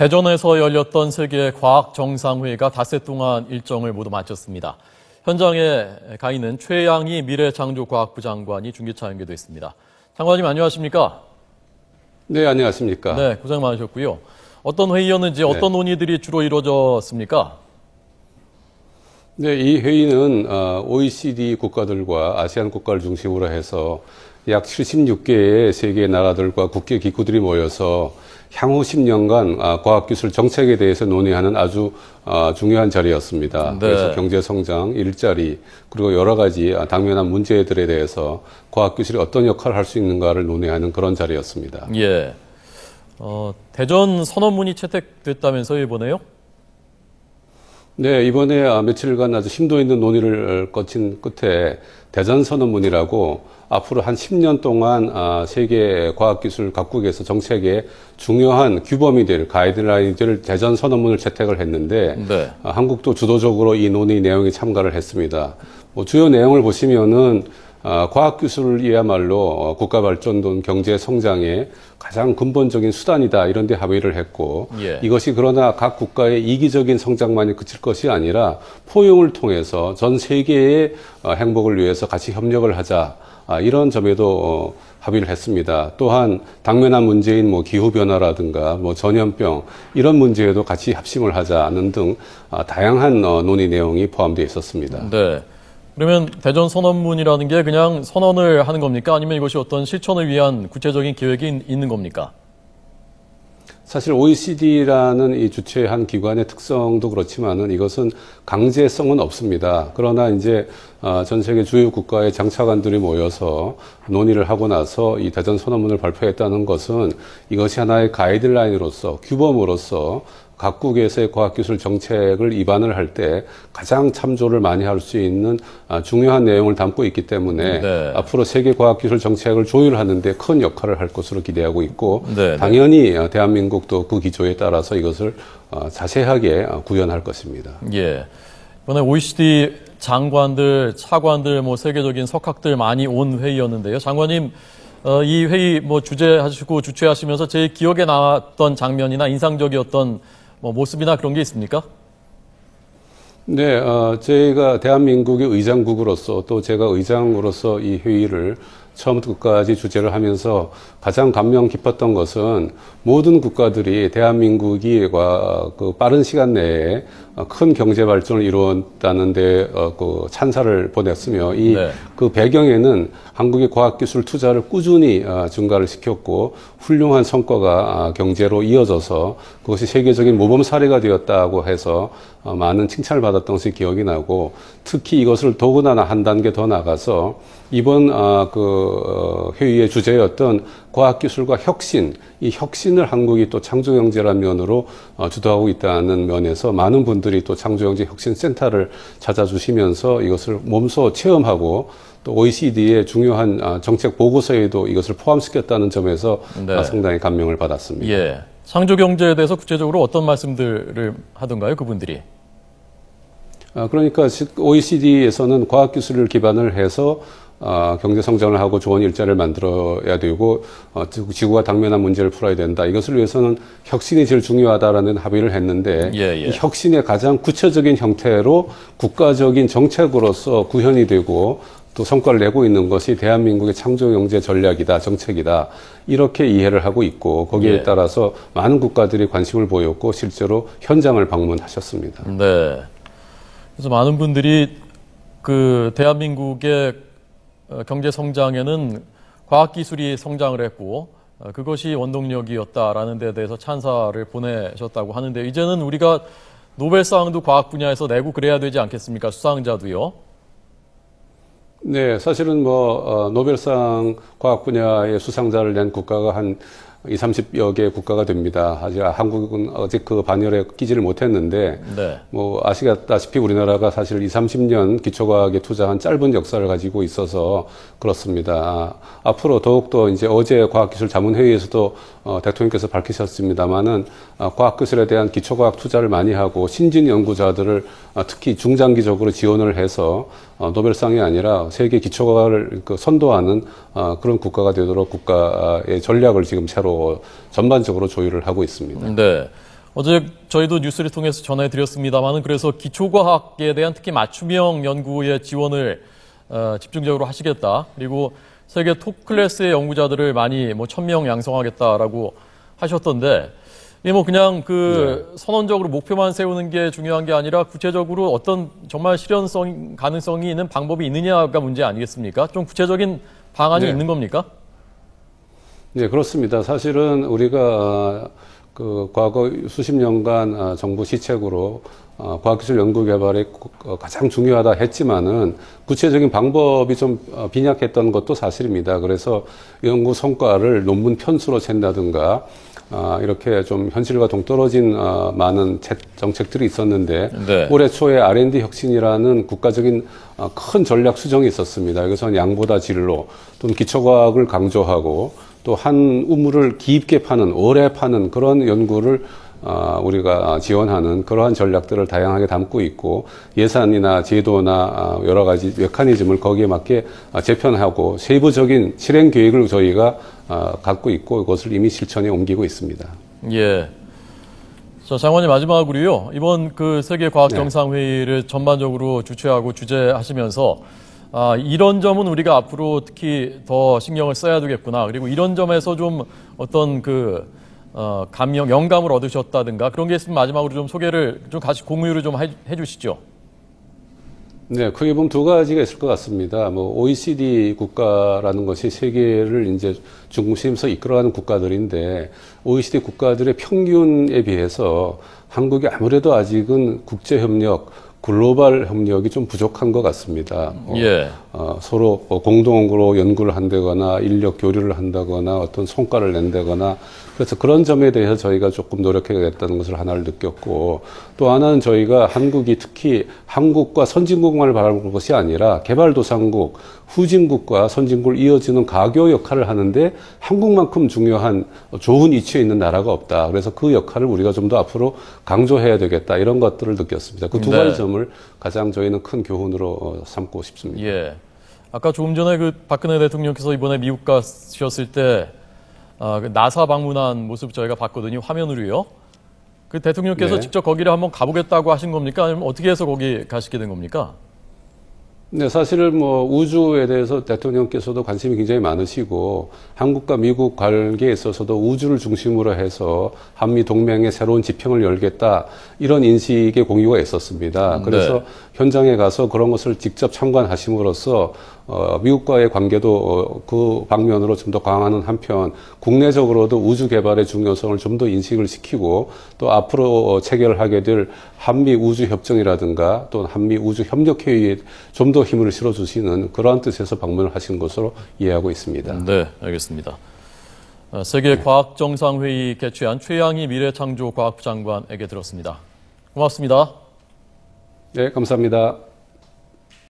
대전에서 열렸던 세계 과학 정상회의가 닷새 동안 일정을 모두 마쳤습니다. 현장에 가 있는 최양희 미래창조과학부 장관이 중계차 연결돼 있습니다. 장관님 안녕하십니까? 네, 안녕하십니까? 네, 고생 많으셨고요. 어떤 회의였는지 어떤 논의들이 주로 이루어졌습니까? 네, 이 회의는 OECD 국가들과 아시안 국가를 중심으로 해서 약 76개의 세계 나라들과 국제 기구들이 모여서 향후 10년간 과학기술 정책에 대해서 논의하는 아주 중요한 자리였습니다. 네. 그래서 경제성장, 일자리, 그리고 여러 가지 당면한 문제들에 대해서 과학기술이 어떤 역할을 할 수 있는가를 논의하는 그런 자리였습니다. 예. 대전 선언문이 채택됐다면서요, 이번에요? 네, 이번에 며칠간 아주 심도 있는 논의를 거친 끝에 대전 선언문이라고 앞으로 한 10년 동안 세계 과학기술 각국에서 정책의 중요한 규범이 될 가이드라인들 대전 선언문을 채택을 했는데 네. 한국도 주도적으로 이 논의 내용에 참가를 했습니다. 주요 내용을 보시면은 과학기술이야말로 국가 발전 또는 경제 성장의 가장 근본적인 수단이다 이런 데 합의를 했고 예. 이것이 그러나 각 국가의 이기적인 성장만이 그칠 것이 아니라 포용을 통해서 전 세계의 행복을 위해서 같이 협력을 하자 이런 점에도 합의를 했습니다. 또한 당면한 문제인 기후변화라든가 전염병 이런 문제에도 같이 합심을 하자는 등 다양한 논의 내용이 포함되어 있었습니다. 네. 그러면 대전 선언문이라는 게 그냥 선언을 하는 겁니까? 아니면 이것이 어떤 실천을 위한 구체적인 계획이 있는 겁니까? 사실 OECD라는 이 주최한 기관의 특성도 그렇지만은 이것은 강제성은 없습니다. 그러나 이제 전 세계 주요 국가의 장차관들이 모여서 논의를 하고 나서 이 대전 선언문을 발표했다는 것은 이것이 하나의 가이드라인으로서 규범으로서 각국에서의 과학기술 정책을 입안을 할 때 가장 참조를 많이 할 수 있는 중요한 내용을 담고 있기 때문에 네. 앞으로 세계 과학기술 정책을 조율하는 데 큰 역할을 할 것으로 기대하고 있고 네. 당연히 대한민국도 그 기조에 따라서 이것을 자세하게 구현할 것입니다. 예. 이번에 OECD 장관들, 차관들, 세계적인 석학들 많이 온 회의였는데요. 장관님, 이 회의 주재하시고 주최하시면서 제일 기억에 남았던 장면이나 인상적이었던 모습이나 그런 게 있습니까? 네, 저희가 대한민국의 의장국으로서 또 제가 의장으로서 이 회의를 처음부터 끝까지 주재를 하면서 가장 감명 깊었던 것은 모든 국가들이 대한민국이 그 빠른 시간 내에 큰 경제 발전을 이루었다는 데 찬사를 보냈으며 네. 그 배경에는 한국의 과학기술 투자를 꾸준히 증가를 시켰고 훌륭한 성과가 경제로 이어져서 그것이 세계적인 모범 사례가 되었다고 해서 많은 칭찬을 받았던 것이 기억이 나고 특히 이것을 더구나 한 단계 더 나가서 이번 회의의 주제였던 과학기술과 혁신, 이 혁신을 한국이 또 창조경제라는 면으로 주도하고 있다는 면에서 많은 분들이 또 창조경제 혁신센터를 찾아주시면서 이것을 몸소 체험하고 또 OECD의 중요한 정책 보고서에도 이것을 포함시켰다는 점에서 네. 상당히 감명을 받았습니다. 예. 창조경제에 대해서 구체적으로 어떤 말씀들을 하던가요, 그분들이? 그러니까 OECD에서는 과학기술을 기반을 해서 경제 성장을 하고 좋은 일자리를 만들어야 되고 지구가 당면한 문제를 풀어야 된다. 이것을 위해서는 혁신이 제일 중요하다라는 합의를 했는데 예. 이 혁신의 가장 구체적인 형태로 국가적인 정책으로서 구현이 되고 또 성과를 내고 있는 것이 대한민국의 창조경제 전략이다, 정책이다. 이렇게 이해를 하고 있고 거기에 따라서 많은 국가들이 관심을 보였고 실제로 현장을 방문하셨습니다. 네. 그래서 많은 분들이 대한민국의 경제 성장에는 과학기술이 성장을 했고 그것이 원동력이었다라는 데 대해서 찬사를 보내셨다고 하는데 이제는 우리가 노벨상도 과학 분야에서 내고 그래야 되지 않겠습니까? 수상자도요. 네, 사실은 노벨상 과학 분야의 수상자를 낸 국가가 한 20, 30여 개 국가가 됩니다. 아직 한국은 아직 그 반열에 끼지를 못했는데, 네. 아시다시피 우리나라가 사실 20, 30년 기초과학에 투자한 짧은 역사를 가지고 있어서 그렇습니다. 앞으로 더욱더 이제 어제 과학기술자문회의에서도 대통령께서 밝히셨습니다만은 과학기술에 대한 기초과학 투자를 많이 하고 신진 연구자들을 특히 중장기적으로 지원을 해서 노벨상이 아니라 세계 기초과학을 선도하는 그런 국가가 되도록 국가의 전략을 지금 새로 전반적으로 조율을 하고 있습니다. 네. 어제 저희도 뉴스를 통해서 전해드렸습니다만은 그래서 기초과학에 대한 특히 맞춤형 연구에 지원을 집중적으로 하시겠다. 그리고 세계 톱 클래스의 연구자들을 많이 1,000명 양성하겠다라고 하셨던데 이게 그냥 선언적으로 목표만 세우는 게 중요한 게 아니라 구체적으로 어떤 정말 실현성 가능성이 있는 방법이 있느냐가 문제 아니겠습니까? 좀 구체적인 방안이 있는 겁니까? 네, 그렇습니다. 사실은 우리가 과거 수십 년간 정부 시책으로 과학기술 연구개발이 가장 중요하다 했지만은 구체적인 방법이 좀 빈약했던 것도 사실입니다. 그래서 연구 성과를 논문 편수로 잰다든가 이렇게 좀 현실과 동떨어진 많은 정책들이 있었는데 네. 올해 초에 R&D 혁신이라는 국가적인 큰 전략 수정이 있었습니다. 여기서는 양보다 질로 또는 기초과학을 강조하고 또 한 우물을 깊게 파는 오래 파는 그런 연구를 우리가 지원하는 그러한 전략들을 다양하게 담고 있고 예산이나 제도나 여러 가지 메커니즘을 거기에 맞게 재편하고 세부적인 실행 계획을 저희가 갖고 있고 이것을 이미 실천에 옮기고 있습니다. 예. 자, 장관님 마지막으로요. 이번 세계 과학 정상회의를 전반적으로 주최하고 주재하시면서 이런 점은 우리가 앞으로 특히 더 신경을 써야 되겠구나. 그리고 이런 점에서 좀 어떤 영감을 얻으셨다든가 그런 게 있으면 마지막으로 좀 소개를 좀 같이 공유를 좀 해주시죠. 네, 크게 보면 두 가지가 있을 것 같습니다. OECD 국가라는 것이 세계를 이제 중심에서 이끌어가는 국가들인데 OECD 국가들의 평균에 비해서 한국이 아무래도 아직은 국제협력, 글로벌 협력이 좀 부족한 것 같습니다. 예. 서로 공동으로 연구를 한다거나 인력 교류를 한다거나 어떤 성과를 낸다거나 그래서 그런 점에 대해서 저희가 조금 노력해야겠다는 것을 하나를 느꼈고 또 하나는 저희가 한국이 특히 한국과 선진국만을 바라볼 것이 아니라 개발도상국, 후진국과 선진국을 이어주는 가교 역할을 하는데 한국만큼 중요한 좋은 위치에 있는 나라가 없다. 그래서 그 역할을 우리가 좀 더 앞으로 강조해야 되겠다. 이런 것들을 느꼈습니다. 그 두 가지 점을 가장 저희는 큰 교훈으로 삼고 싶습니다. 예. 아까 조금 전에 박근혜 대통령께서 이번에 미국 가셨을 때 나사 방문한 모습 저희가 봤거든요. 화면으로요. 대통령께서 직접 거기를 한번 가보겠다고 하신 겁니까? 아니면 어떻게 해서 거기 가시게 된 겁니까? 네, 사실은 우주에 대해서 대통령께서도 관심이 굉장히 많으시고 한국과 미국 관계에 있어서도 우주를 중심으로 해서 한미 동맹의 새로운 지평을 열겠다 이런 인식의 공유가 있었습니다. 그래서 현장에 가서 그런 것을 직접 참관하심으로써 미국과의 관계도 그 방면으로 좀 더 강화하는 한편 국내적으로도 우주 개발의 중요성을 좀 더 인식을 시키고 또 앞으로 체결하게 될 한미 우주 협정이라든가 또 한미 우주 협력 회의에 좀 더 힘을 실어주시는 그러한 뜻에서 방문을 하신 것으로 이해하고 있습니다. 네, 알겠습니다. 세계 과학 정상회의 개최한 최양희 미래창조과학부 장관에게 들었습니다. 고맙습니다. 네, 감사합니다.